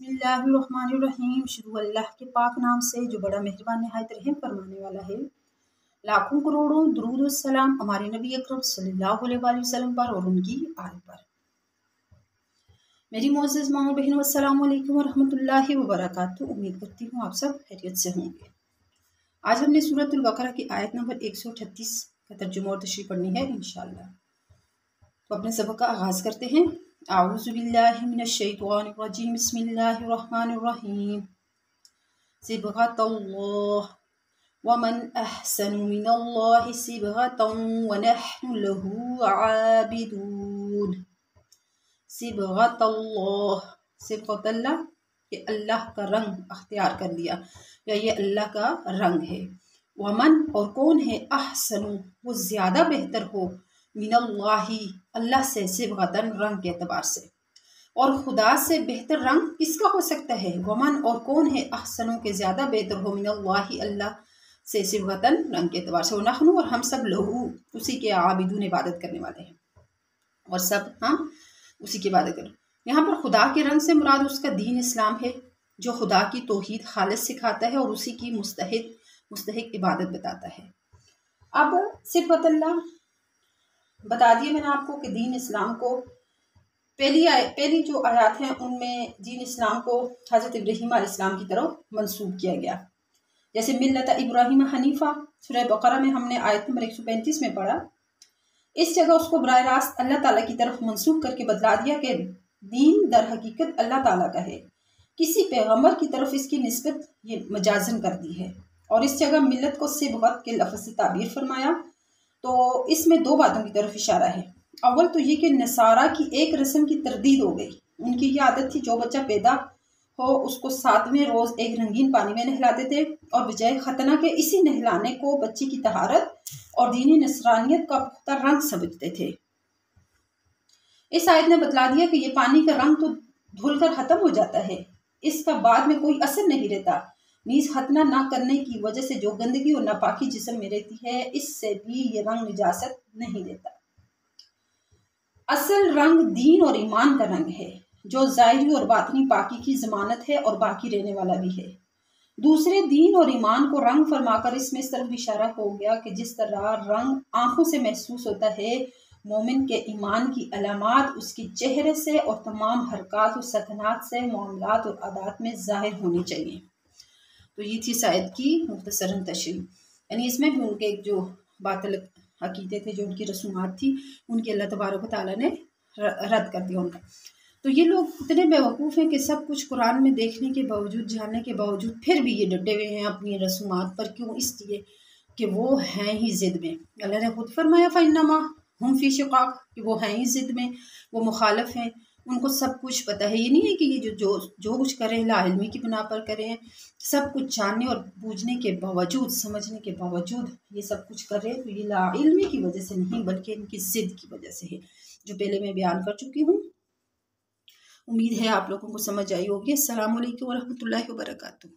बिस्मिल्लाहिर्रहमानिर्रहीम। शुरू अल्लाह के पाक नाम से जो बड़ा मेहरबान नहायत रहम फरमाने वाला है। लाखों करोड़ों दुरूद और सलाम हमारे नबी अकरम सल्लल्लाहु अलैहि वसल्लम पर और उनकी आल पर। मेरी मोअज़्ज़ज़ माँ और बहनों, अस्सलामु अलैकुम व रहमतुल्लाहि व बरकातुहू। उम्मीद करती हूँ आप सब खैरियत से होंगे। आज हमने सूरतुल बकरा की आयत नंबर 138 का तर्जुमा और तशरीह पढ़नी है इंशाअल्लाह। तो अपने सबक का आगाज़ करते हैं। आऊज़ु बिल्लाहि मिनश शैतानिर रजीम। बिस्मिल्लाहिर रहमानिर रहीम। सिबग़तल्लाह वमन अहसनु मिनल्लाहि सिबग़तन व नहनु लहू आबिदून। सिबग़तल्लाह, सिबग़तल्लाह ये अल्लाह का रंग अख्तियार कर लिया या ये अल्लाह का रंग है। वमन और कौन है, अहसनु वो ज़्यादा बेहतर हो, मिनल्लाही अल्लाह से, सिबग़तन रंग के एतबार से। और खुदा से बेहतर रंग किसका हो सकता है। वमन और कौन है, अहसनु के ज़्यादा बेहतर हो, मिनल्लाही अल्लाह से, सिबग़तन रंग के एतबार से। नहनु और हम सब लहू उसी के आबिदून इबादत करने वाले हैं और सब हम उसी की इबादत करें। यहाँ पर खुदा के रंग से मुराद उसका दीन इस्लाम है जो खुदा की तौहीद खालिस सिखाता है और उसी की मुस्तहिक इबादत बताता है। अब सिबग़तल्लाह बता दिए मैंने आपको कि दीन इस्लाम को पहली जो आयत हैं उनमें दीन इस्लाम को हज़रत इब्राहीम अलैहिस्सलाम की तरफ मंसूब किया गया। जैसे मिल्लत इब्राहीम हनीफ़ा सूरह बकरा में हमने आयत नंबर 135 में पढ़ा। इस जगह उसको बराह रास्त अल्लाह ताला की तरफ मंसूब करके बतला दिया कि दीन दर हकीकत अल्लाह ताला का है। किसी पैगम्बर की तरफ इसकी निस्बत ये मजाजन कर दी है। और इस जगह मिल्लत को सिबग़त के लफ्ज़ से ताबीर फरमाया। तो इसमें दो बातों की तरफ इशारा है। अव्वल तो ये कि नसारा की एक रस्म की तरदीद हो गई। उनकी ये आदत थी जो बच्चा पैदा हो उसको 7वें रोज़ एक रंगीन पानी में नहलाते थे और बजाय खतना के इसी नहलाने को बच्चे की तहारत और दीनी नसरानियत का पुख्ता रंग समझते थे। इस आयत ने बतला दिया कि ये पानी का रंग तो धुल कर ख़त्म हो जाता है, इसका बाद में कोई असर नहीं रहता। नीज खतना ना करने की वजह से जो गंदगी और नापाकी जिस्म में रहती है इससे भी ये रंग निजासत नहीं देता। असल रंग दीन और ईमान का रंग है जो ज़ाहिरी और बातनी पाकी की ज़मानत है और बाकी रहने वाला भी है। दूसरे दीन और ईमान को रंग फरमाकर इसमें इस तरफ इशारा हो गया कि जिस तरह रंग आंखों से महसूस होता है, मोमिन के ईमान की अलामात उसकी चेहरे से और तमाम हरकत और सकनात से, मामलात और आदात में ज़ाहिर होनी चाहिए। तो ये थी शायद की मुख्तसरन तशरीह, यानी इसमें भी उनके जो बातिल अकीदे थे, जो उनकी रसूमात थी, उनकी अल्लाह तबारक व तआला ने रद्द कर दिया उनका। तो ये लोग इतने बेवकूफ़ हैं कि सब कुछ कुरान में देखने के बावजूद, जानने के बावजूद फिर भी ये डटे हुए हैं अपनी रसूमात पर। क्यों? इसलिए कि वो हैं ही ज़िद में। अल्लाह ने खुद फरमाया फ़इन्नमा हुम फ़ी शिक़ाक़, कि वो हैं ही ज़िद में, वो मुखालिफ हैं, उनको सब कुछ पता है। ये नहीं है कि ये जो कुछ करें लाइल्मी की बिना पर करें, सब कुछ जानने और बूझने के बावजूद, समझने के बावजूद ये सब कुछ कर रहे हैं। तो ये लाइल्मी की वजह से नहीं बल्कि इनकी ज़िद की वजह से है, जो पहले मैं बयान कर चुकी हूँ। उम्मीद है आप लोगों को समझ आई होगी। अस्सलामु अलैकुम व रहमतुल्लाहि व बरकातुहू।